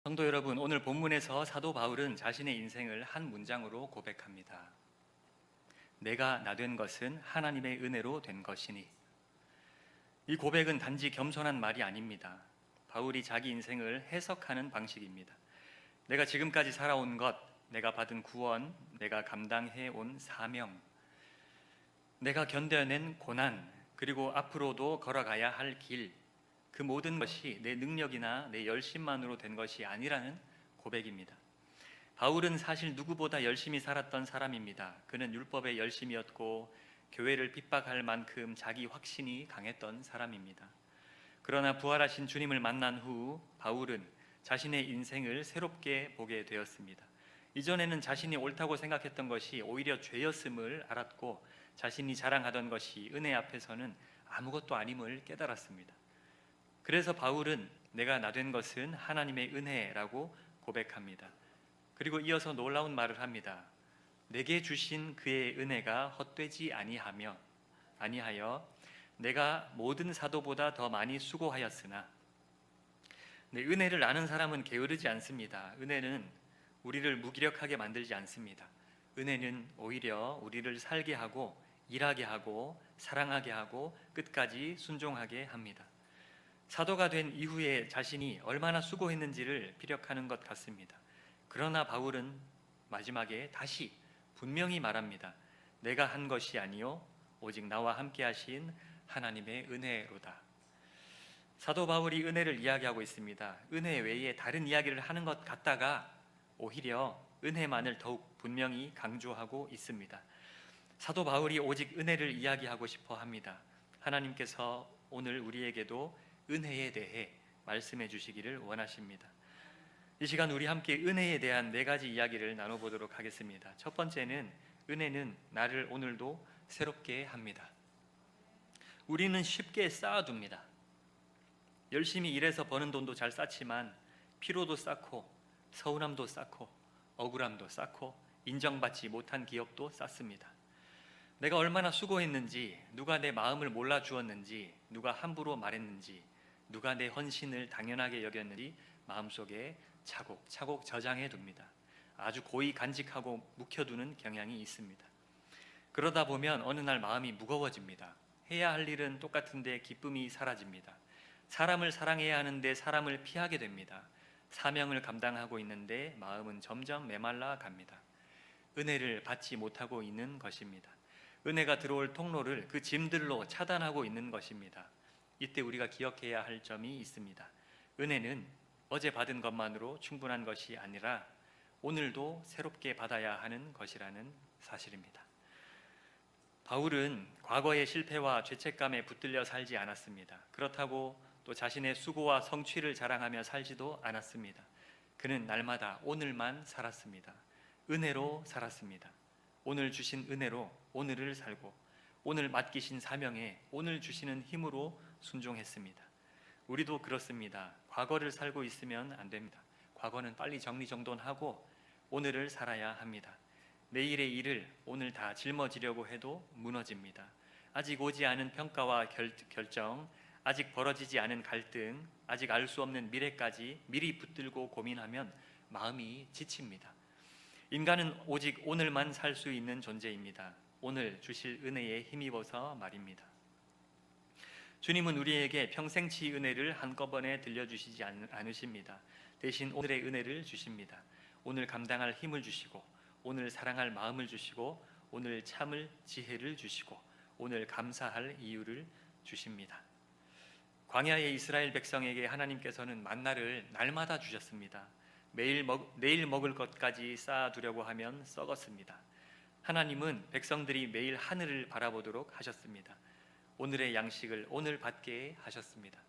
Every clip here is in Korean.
성도 여러분, 오늘 본문에서 사도 바울은 자신의 인생을 한 문장으로 고백합니다. 내가 나 된 것은 하나님의 은혜로 된 것이니. 이 고백은 단지 겸손한 말이 아닙니다. 바울이 자기 인생을 해석하는 방식입니다. 내가 지금까지 살아온 것, 내가 받은 구원, 내가 감당해 온 사명, 내가 견뎌낸 고난, 그리고 앞으로도 걸어가야 할 길, 그 모든 것이 내 능력이나 내 열심만으로 된 것이 아니라는 고백입니다. 바울은 사실 누구보다 열심히 살았던 사람입니다. 그는 율법에 열심이었고 교회를 핍박할 만큼 자기 확신이 강했던 사람입니다. 그러나 부활하신 주님을 만난 후 바울은 자신의 인생을 새롭게 보게 되었습니다. 이전에는 자신이 옳다고 생각했던 것이 오히려 죄였음을 알았고, 자신이 자랑하던 것이 은혜 앞에서는 아무것도 아님을 깨달았습니다. 그래서 바울은 내가 나 된 것은 하나님의 은혜라고 고백합니다. 그리고 이어서 놀라운 말을 합니다. 내게 주신 그의 은혜가 헛되지 아니하여 내가 모든 사도보다 더 많이 수고하였으나. 은혜를 아는 사람은 게으르지 않습니다. 은혜는 우리를 무기력하게 만들지 않습니다. 은혜는 오히려 우리를 살게 하고 일하게 하고 사랑하게 하고 끝까지 순종하게 합니다. 사도가 된 이후에 자신이 얼마나 수고했는지를 피력하는 것 같습니다. 그러나 바울은 마지막에 다시 분명히 말합니다. 내가 한 것이 아니요 오직 나와 함께 하신 하나님의 은혜로다. 사도 바울이 은혜를 이야기하고 있습니다. 은혜 외에 다른 이야기를 하는 것 같다가 오히려 은혜만을 더욱 분명히 강조하고 있습니다. 사도 바울이 오직 은혜를 이야기하고 싶어 합니다. 하나님께서 오늘 우리에게도 은혜에 대해 말씀해 주시기를 원하십니다. 이 시간 우리 함께 은혜에 대한 4가지 이야기를 나눠보도록 하겠습니다. 첫 번째는 은혜는 나를 오늘도 새롭게 합니다. 우리는 쉽게 쌓아둡니다. 열심히 일해서 버는 돈도 잘 쌓지만 피로도 쌓고 서운함도 쌓고 억울함도 쌓고 인정받지 못한 기억도 쌓습니다. 내가 얼마나 수고했는지, 누가 내 마음을 몰라주었는지, 누가 함부로 말했는지, 누가 내 헌신을 당연하게 여겼는지 마음속에 차곡차곡 저장해 둡니다. 아주 고이 간직하고 묵혀두는 경향이 있습니다. 그러다 보면 어느 날 마음이 무거워집니다. 해야 할 일은 똑같은데 기쁨이 사라집니다. 사람을 사랑해야 하는데 사람을 피하게 됩니다. 사명을 감당하고 있는데 마음은 점점 메말라 갑니다. 은혜를 받지 못하고 있는 것입니다. 은혜가 들어올 통로를 그 짐들로 차단하고 있는 것입니다. 이때 우리가 기억해야 할 점이 있습니다. 은혜는 어제 받은 것만으로 충분한 것이 아니라 오늘도 새롭게 받아야 하는 것이라는 사실입니다. 바울은 과거의 실패와 죄책감에 붙들려 살지 않았습니다. 그렇다고 또 자신의 수고와 성취를 자랑하며 살지도 않았습니다. 그는 날마다 오늘만 살았습니다. 은혜로 살았습니다. 오늘 주신 은혜로 오늘을 살고, 오늘 맡기신 사명에 오늘 주시는 힘으로 순종했습니다. 우리도 그렇습니다. 과거를 살고 있으면 안 됩니다. 과거는 빨리 정리정돈하고 오늘을 살아야 합니다. 내일의 일을 오늘 다 짊어지려고 해도 무너집니다. 아직 오지 않은 평가와 결정, 아직 벌어지지 않은 갈등, 아직 알 수 없는 미래까지 미리 붙들고 고민하면 마음이 지칩니다. 인간은 오직 오늘만 살 수 있는 존재입니다. 오늘 주실 은혜에 힘입어서 말입니다. 주님은 우리에게 평생치 은혜를 한꺼번에 들려주시지 않으십니다. 대신 오늘의 은혜를 주십니다. 오늘 감당할 힘을 주시고, 오늘 사랑할 마음을 주시고, 오늘 참을 지혜를 주시고, 오늘 감사할 이유를 주십니다. 광야의 이스라엘 백성에게 하나님께서는 만나를 날마다 주셨습니다. 내일 먹을 것까지 쌓아두려고 하면 썩었습니다. 하나님은 백성들이 매일 하늘을 바라보도록 하셨습니다. 오늘의 양식을 오늘 받게 하셨습니다.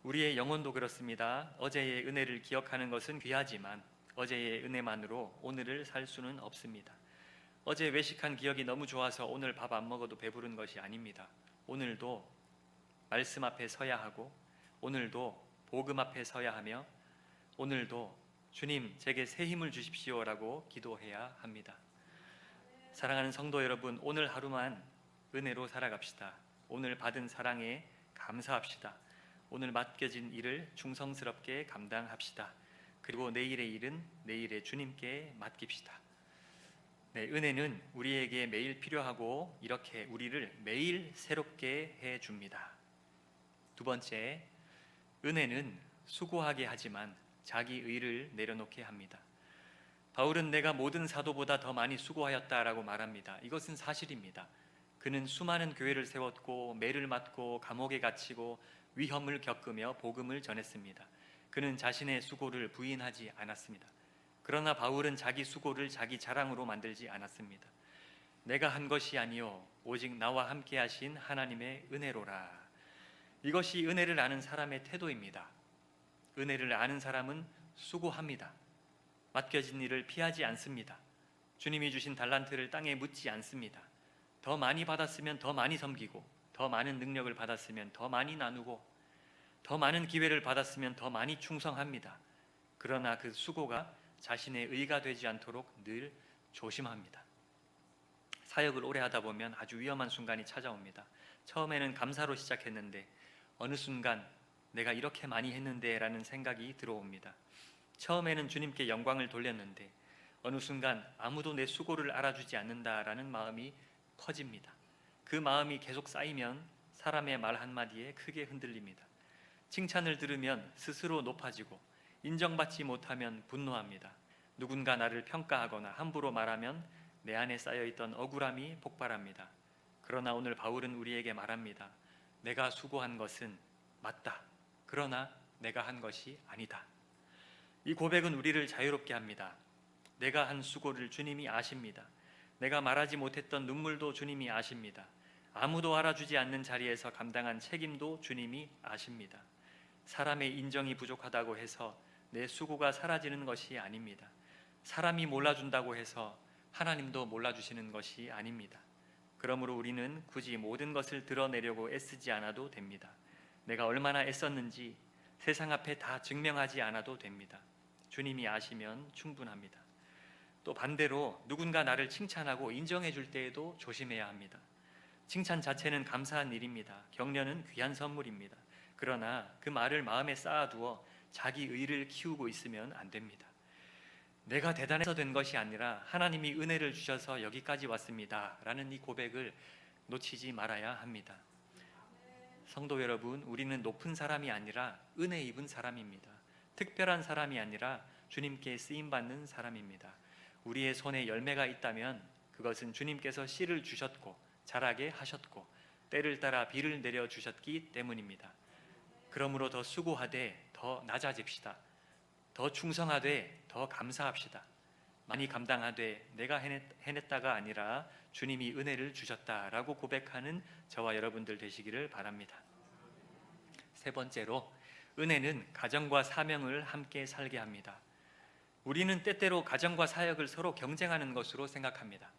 우리의 영혼도 그렇습니다. 어제의 은혜를 기억하는 것은 귀하지만 어제의 은혜만으로 오늘을 살 수는 없습니다. 어제 외식한 기억이 너무 좋아서 오늘 밥 안 먹어도 배부른 것이 아닙니다. 오늘도 말씀 앞에 서야 하고, 오늘도 복음 앞에 서야 하며, 오늘도 주님 제게 새 힘을 주십시오라고 기도해야 합니다. 사랑하는 성도 여러분, 오늘 하루만 은혜로 살아갑시다. 오늘 받은 사랑에 감사합시다. 오늘 맡겨진 일을 충성스럽게 감당합시다. 그리고 내일의 일은 내일의 주님께 맡깁시다. 네, 은혜는 우리에게 매일 필요하고 이렇게 우리를 매일 새롭게 해줍니다. 두 번째, 은혜는 수고하게 하지만 자기 의를 내려놓게 합니다. 바울은 내가 모든 사도보다 더 많이 수고하였다라고 말합니다. 이것은 사실입니다. 그는 수많은 교회를 세웠고 매를 맞고 감옥에 갇히고 위험을 겪으며 복음을 전했습니다. 그는 자신의 수고를 부인하지 않았습니다. 그러나 바울은 자기 수고를 자기 자랑으로 만들지 않았습니다. 내가 한 것이 아니요 오직 나와 함께 하신 하나님의 은혜로라. 이것이 은혜를 아는 사람의 태도입니다. 은혜를 아는 사람은 수고합니다. 맡겨진 일을 피하지 않습니다. 주님이 주신 달란트를 땅에 묻지 않습니다. 더 많이 받았으면 더 많이 섬기고, 더 많은 능력을 받았으면 더 많이 나누고, 더 많은 기회를 받았으면 더 많이 충성합니다. 그러나 그 수고가 자신의 의가 되지 않도록 늘 조심합니다. 사역을 오래 하다 보면 아주 위험한 순간이 찾아옵니다. 처음에는 감사로 시작했는데 어느 순간 내가 이렇게 많이 했는데 라는 생각이 들어옵니다. 처음에는 주님께 영광을 돌렸는데 어느 순간 아무도 내 수고를 알아주지 않는다라는 마음이 커집니다. 그 마음이 계속 쌓이면 사람의 말 한마디에 크게 흔들립니다. 칭찬을 들으면 스스로 높아지고 인정받지 못하면 분노합니다. 누군가 나를 평가하거나 함부로 말하면 내 안에 쌓여있던 억울함이 폭발합니다. 그러나 오늘 바울은 우리에게 말합니다. 내가 수고한 것은 맞다. 그러나 내가 한 것이 아니다. 이 고백은 우리를 자유롭게 합니다. 내가 한 수고를 주님이 아십니다. 내가 말하지 못했던 눈물도 주님이 아십니다. 아무도 알아주지 않는 자리에서 감당한 책임도 주님이 아십니다. 사람의 인정이 부족하다고 해서 내 수고가 사라지는 것이 아닙니다. 사람이 몰라준다고 해서 하나님도 몰라주시는 것이 아닙니다. 그러므로 우리는 굳이 모든 것을 드러내려고 애쓰지 않아도 됩니다. 내가 얼마나 애썼는지 세상 앞에 다 증명하지 않아도 됩니다. 주님이 아시면 충분합니다. 또 반대로 누군가 나를 칭찬하고 인정해 줄 때에도 조심해야 합니다. 칭찬 자체는 감사한 일입니다. 격려는 귀한 선물입니다. 그러나 그 말을 마음에 쌓아두어 자기 의를 키우고 있으면 안 됩니다. 내가 대단해서 된 것이 아니라 하나님이 은혜를 주셔서 여기까지 왔습니다 라는 이 고백을 놓치지 말아야 합니다. 성도 여러분, 우리는 높은 사람이 아니라 은혜 입은 사람입니다. 특별한 사람이 아니라 주님께 쓰임받는 사람입니다. 우리의 손에 열매가 있다면 그것은 주님께서 씨를 주셨고 자라게 하셨고 때를 따라 비를 내려 주셨기 때문입니다. 그러므로 더 수고하되 더 낮아집시다. 더 충성하되 더 감사합시다. 많이 감당하되 내가 해냈다가 아니라 주님이 은혜를 주셨다라고 고백하는 저와 여러분들 되시기를 바랍니다. 세 번째로, 은혜는 가정과 사명을 함께 살게 합니다. 우리는 때때로 가정과 사역을 서로 경쟁하는 것으로 생각합니다.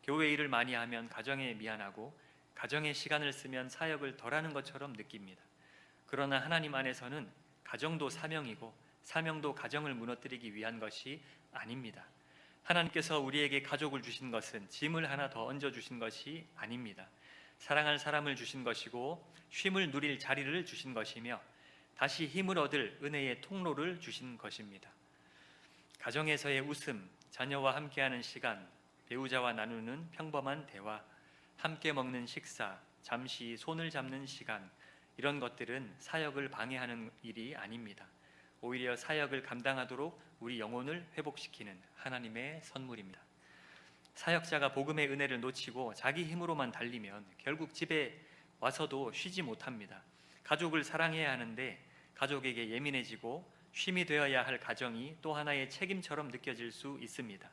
교회 일을 많이 하면 가정에 미안하고 가정에 시간을 쓰면 사역을 덜하는 것처럼 느낍니다. 그러나 하나님 안에서는 가정도 사명이고 사명도 가정을 무너뜨리기 위한 것이 아닙니다. 하나님께서 우리에게 가족을 주신 것은 짐을 하나 더 얹어주신 것이 아닙니다. 사랑할 사람을 주신 것이고 쉼을 누릴 자리를 주신 것이며 다시 힘을 얻을 은혜의 통로를 주신 것입니다. 가정에서의 웃음, 자녀와 함께하는 시간, 배우자와 나누는 평범한 대화, 함께 먹는 식사, 잠시 손을 잡는 시간, 이런 것들은 사역을 방해하는 일이 아닙니다. 오히려 사역을 감당하도록 우리 영혼을 회복시키는 하나님의 선물입니다. 사역자가 복음의 은혜를 놓치고 자기 힘으로만 달리면 결국 집에 와서도 쉬지 못합니다. 가족을 사랑해야 하는데 가족에게 예민해지고 쉼이 되어야 할 가정이 또 하나의 책임처럼 느껴질 수 있습니다.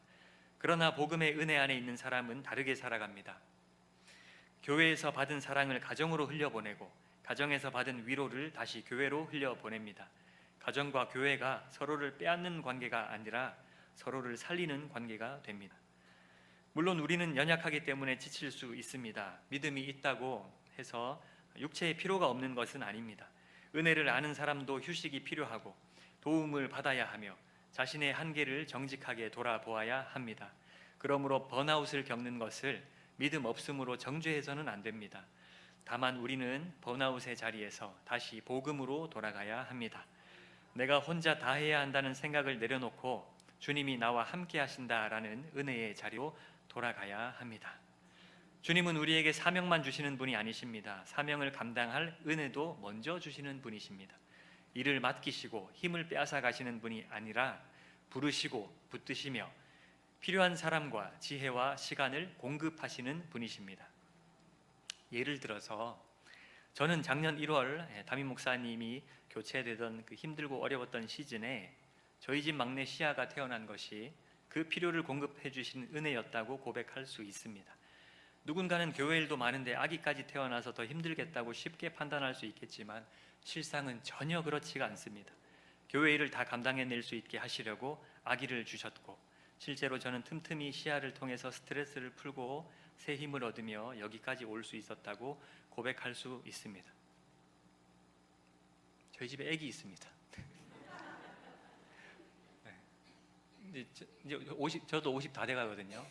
그러나 복음의 은혜 안에 있는 사람은 다르게 살아갑니다. 교회에서 받은 사랑을 가정으로 흘려보내고 가정에서 받은 위로를 다시 교회로 흘려보냅니다. 가정과 교회가 서로를 빼앗는 관계가 아니라 서로를 살리는 관계가 됩니다. 물론 우리는 연약하기 때문에 지칠 수 있습니다. 믿음이 있다고 해서 육체에 필요가 없는 것은 아닙니다. 은혜를 아는 사람도 휴식이 필요하고 도움을 받아야 하며 자신의 한계를 정직하게 돌아보아야 합니다. 그러므로 번아웃을 겪는 것을 믿음 없음으로 정죄해서는 안 됩니다. 다만 우리는 번아웃의 자리에서 다시 복음으로 돌아가야 합니다. 내가 혼자 다 해야 한다는 생각을 내려놓고 주님이 나와 함께 하신다라는 은혜의 자리로 돌아가야 합니다. 주님은 우리에게 사명만 주시는 분이 아니십니다. 사명을 감당할 은혜도 먼저 주시는 분이십니다. 일을 맡기시고 힘을 빼앗아 가시는 분이 아니라 부르시고 붙드시며 필요한 사람과 지혜와 시간을 공급하시는 분이십니다. 예를 들어서 저는 작년 1월 담임 목사님이 교체되던 그 힘들고 어려웠던 시즌에 저희 집 막내 시아가 태어난 것이 그 필요를 공급해 주신 은혜였다고 고백할 수 있습니다. 누군가는 교회 일도 많은데 아기까지 태어나서 더 힘들겠다고 쉽게 판단할 수 있겠지만 실상은 전혀 그렇지가 않습니다. 교회 일을 다 감당해낼 수 있게 하시려고 아기를 주셨고, 실제로 저는 틈틈이 시아를 통해서 스트레스를 풀고 새 힘을 얻으며 여기까지 올 수 있었다고 고백할 수 있습니다. 저희 집에 아기 있습니다. 네. 이제 저도 50 다 돼가거든요.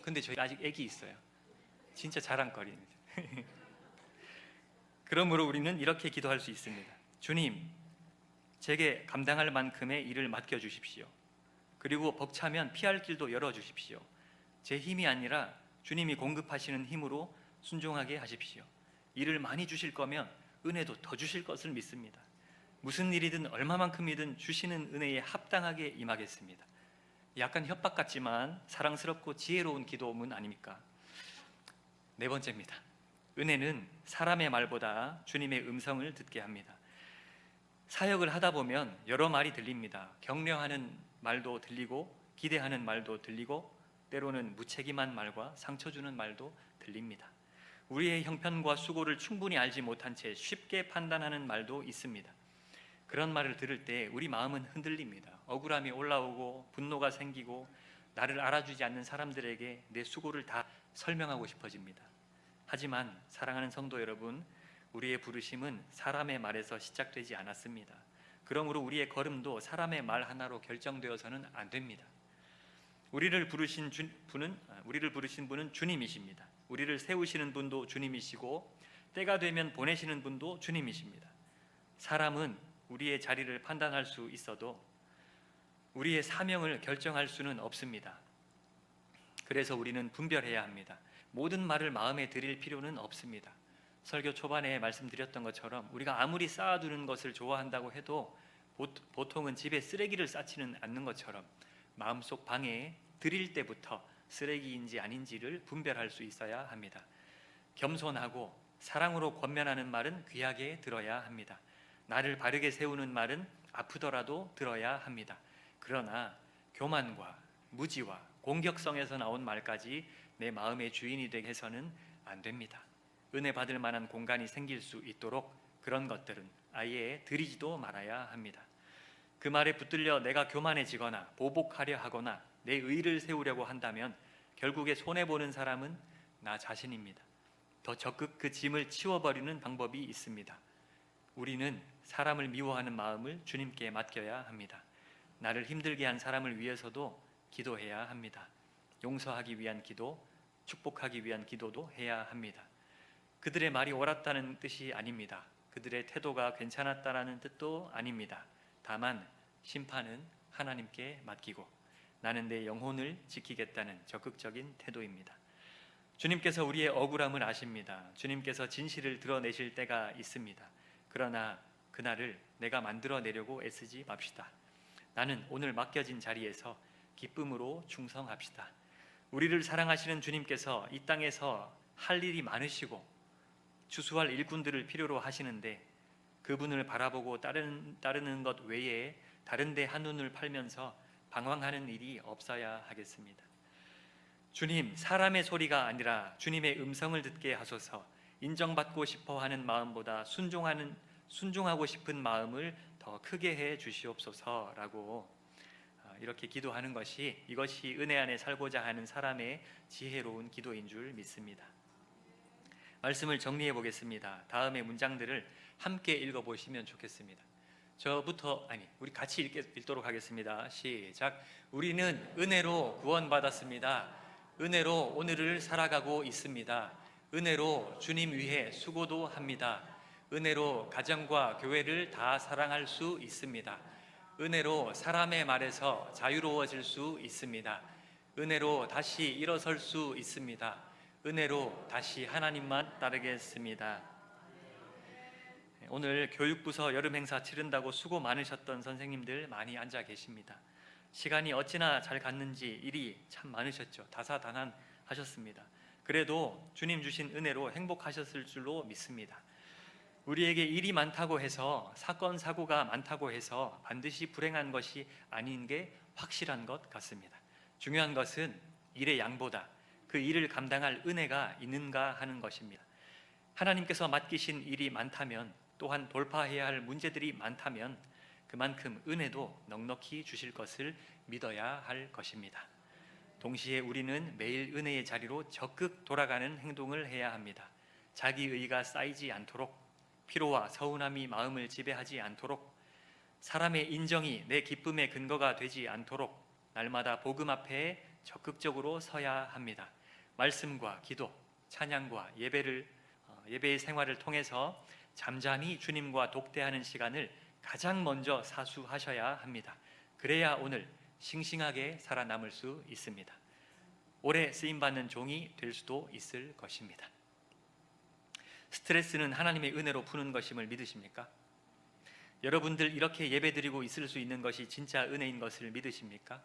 근데 저희 아직 아기 있어요. 진짜 자랑거리입니다. 그러므로 우리는 이렇게 기도할 수 있습니다. 주님, 제게 감당할 만큼의 일을 맡겨주십시오. 그리고 벅차면 피할 길도 열어주십시오. 제 힘이 아니라 주님이 공급하시는 힘으로 순종하게 하십시오. 일을 많이 주실 거면 은혜도 더 주실 것을 믿습니다. 무슨 일이든 얼마만큼이든 주시는 은혜에 합당하게 임하겠습니다. 약간 협박 같지만 사랑스럽고 지혜로운 기도문 아닙니까? 네 번째입니다. 은혜는 사람의 말보다 주님의 음성을 듣게 합니다. 사역을 하다 보면 여러 말이 들립니다. 격려하는 말도 들리고 기대하는 말도 들리고 때로는 무책임한 말과 상처 주는 말도 들립니다. 우리의 형편과 수고를 충분히 알지 못한 채 쉽게 판단하는 말도 있습니다. 그런 말을 들을 때 우리 마음은 흔들립니다. 억울함이 올라오고 분노가 생기고 나를 알아주지 않는 사람들에게 내 수고를 다 설명하고 싶어집니다. 하지만 사랑하는 성도 여러분, 우리의 부르심은 사람의 말에서 시작되지 않았습니다. 그러므로 우리의 걸음도 사람의 말 하나로 결정되어서는 안 됩니다. 우리를 부르신 분은 주님이십니다. 우리를 세우시는 분도 주님이시고 때가 되면 보내시는 분도 주님이십니다. 사람은 우리의 자리를 판단할 수 있어도 우리의 사명을 결정할 수는 없습니다. 그래서 우리는 분별해야 합니다. 모든 말을 마음에 들일 필요는 없습니다. 설교 초반에 말씀드렸던 것처럼 우리가 아무리 쌓아두는 것을 좋아한다고 해도 보통은 집에 쓰레기를 쌓지는 않는 것처럼 마음속 방에 들일 때부터 쓰레기인지 아닌지를 분별할 수 있어야 합니다. 겸손하고 사랑으로 권면하는 말은 귀하게 들어야 합니다. 나를 바르게 세우는 말은 아프더라도 들어야 합니다. 그러나 교만과 무지와 공격성에서 나온 말까지 내 마음의 주인이 되게 해서는 안 됩니다. 은혜 받을 만한 공간이 생길 수 있도록 그런 것들은 아예 들이지도 말아야 합니다. 그 말에 붙들려 내가 교만해지거나 보복하려 하거나 내 의를 세우려고 한다면 결국에 손해보는 사람은 나 자신입니다. 더 적극 그 짐을 치워버리는 방법이 있습니다. 우리는 사람을 미워하는 마음을 주님께 맡겨야 합니다. 나를 힘들게 한 사람을 위해서도 기도해야 합니다. 용서하기 위한 기도, 축복하기 위한 기도도 해야 합니다. 그들의 말이 옳았다는 뜻이 아닙니다. 그들의 태도가 괜찮았다는 뜻도 아닙니다. 다만 심판은 하나님께 맡기고 나는 내 영혼을 지키겠다는 적극적인 태도입니다. 주님께서 우리의 억울함을 아십니다. 주님께서 진실을 드러내실 때가 있습니다. 그러나 그날을 내가 만들어내려고 애쓰지 맙시다. 나는 오늘 맡겨진 자리에서 기쁨으로 충성합시다. 우리를 사랑하시는 주님께서 이 땅에서 할 일이 많으시고 추수할 일꾼들을 필요로 하시는데 그분을 바라보고 따르는 것 외에 다른 데 한눈을 팔면서 방황하는 일이 없어야 하겠습니다. 주님, 사람의 소리가 아니라 주님의 음성을 듣게 하소서. 인정받고 싶어 하는 마음보다 순종하고 싶은 마음을 더 크게 해 주시옵소서라고 이렇게 기도하는 이것이 은혜 안에 살고자 하는 사람의 지혜로운 기도인 줄 믿습니다. 말씀을 정리해 보겠습니다. 다음의 문장들을 함께 읽어보시면 좋겠습니다. 우리 같이 읽도록 하겠습니다. 시작. 우리는 은혜로 구원받았습니다. 은혜로 오늘을 살아가고 있습니다. 은혜로 주님 위해 수고도 합니다. 은혜로 가정과 교회를 다 사랑할 수 있습니다. 은혜로 사람의 말에서 자유로워질 수 있습니다. 은혜로 다시 일어설 수 있습니다. 은혜로 다시 하나님만 따르겠습니다. 오늘 교육부서 여름 행사 치른다고 수고 많으셨던 선생님들 많이 앉아 계십니다. 시간이 어찌나 잘 갔는지 일이 참 많으셨죠. 다사다난하셨습니다. 그래도 주님 주신 은혜로 행복하셨을 줄로 믿습니다. 우리에게 일이 많다고 해서 사건 사고가 많다고 해서 반드시 불행한 것이 아닌 게 확실한 것 같습니다. 중요한 것은 일의 양보다 그 일을 감당할 은혜가 있는가 하는 것입니다. 하나님께서 맡기신 일이 많다면, 또한 돌파해야 할 문제들이 많다면 그만큼 은혜도 넉넉히 주실 것을 믿어야 할 것입니다. 동시에 우리는 매일 은혜의 자리로 적극 돌아가는 행동을 해야 합니다. 자기의가 쌓이지 않도록, 피로와 서운함이 마음을 지배하지 않도록, 사람의 인정이 내 기쁨의 근거가 되지 않도록 날마다 복음 앞에 적극적으로 서야 합니다. 말씀과 기도, 찬양과 예배의 생활을 통해서 잠잠히 주님과 독대하는 시간을 가장 먼저 사수하셔야 합니다. 그래야 오늘 싱싱하게 살아남을 수 있습니다. 오래 쓰임받는 종이 될 수도 있을 것입니다. 스트레스는 하나님의 은혜로 푸는 것임을 믿으십니까? 여러분들 이렇게 예배드리고 있을 수 있는 것이 진짜 은혜인 것을 믿으십니까?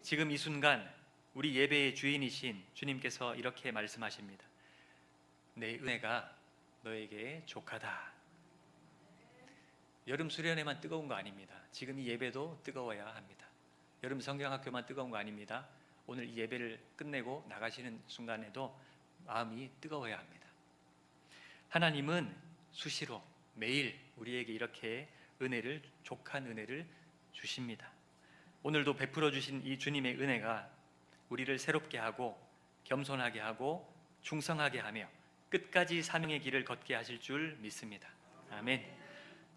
지금 이 순간 우리 예배의 주인이신 주님께서 이렇게 말씀하십니다. 내 은혜가 너에게 족하다. 여름 수련회만 뜨거운 거 아닙니다. 지금 이 예배도 뜨거워야 합니다. 여름 성경학교만 뜨거운 거 아닙니다. 오늘 이 예배를 끝내고 나가시는 순간에도 마음이 뜨거워야 합니다. 하나님은 수시로 매일 우리에게 이렇게 족한 은혜를 주십니다. 오늘도 베풀어 주신 이 주님의 은혜가 우리를 새롭게 하고 겸손하게 하고 충성하게 하며 끝까지 사명의 길을 걷게 하실 줄 믿습니다. 아멘.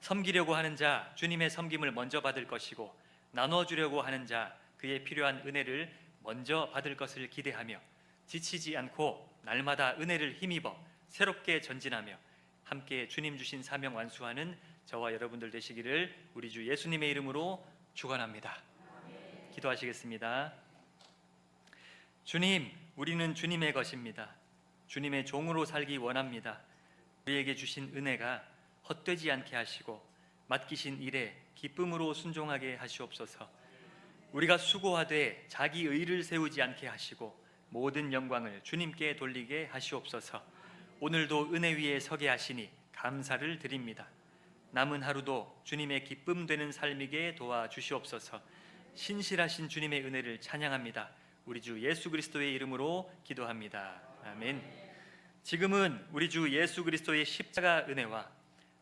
섬기려고 하는 자 주님의 섬김을 먼저 받을 것이고, 나눠주려고 하는 자 그의 필요한 은혜를 먼저 받을 것을 기대하며 지치지 않고 날마다 은혜를 힘입어 새롭게 전진하며 함께 주님 주신 사명 완수하는 저와 여러분들 되시기를 우리 주 예수님의 이름으로 축원합니다. 기도하시겠습니다. 주님, 우리는 주님의 것입니다. 주님의 종으로 살기 원합니다. 우리에게 주신 은혜가 헛되지 않게 하시고 맡기신 일에 기쁨으로 순종하게 하시옵소서. 우리가 수고하되 자기 의를 세우지 않게 하시고 모든 영광을 주님께 돌리게 하시옵소서. 오늘도 은혜 위에 서게 하시니 감사를 드립니다. 남은 하루도 주님의 기쁨 되는 삶이게 도와주시옵소서. 신실하신 주님의 은혜를 찬양합니다. 우리 주 예수 그리스도의 이름으로 기도합니다. 아멘. 지금은 우리 주 예수 그리스도의 십자가 은혜와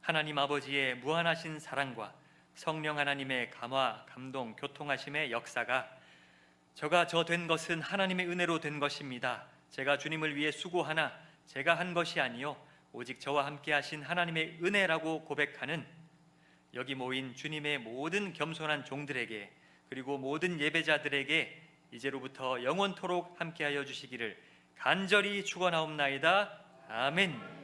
하나님 아버지의 무한하신 사랑과 성령 하나님의 감화, 감동, 교통하심의 역사가 저가 저 된 것은 하나님의 은혜로 된 것입니다. 제가 주님을 위해 수고하나 제가 한 것이 아니요 오직 저와 함께 하신 하나님의 은혜라고 고백하는 여기 모인 주님의 모든 겸손한 종들에게, 그리고 모든 예배자들에게 이제로부터 영원토록 함께하여 주시기를 간절히 축원하옵나이다. 아멘.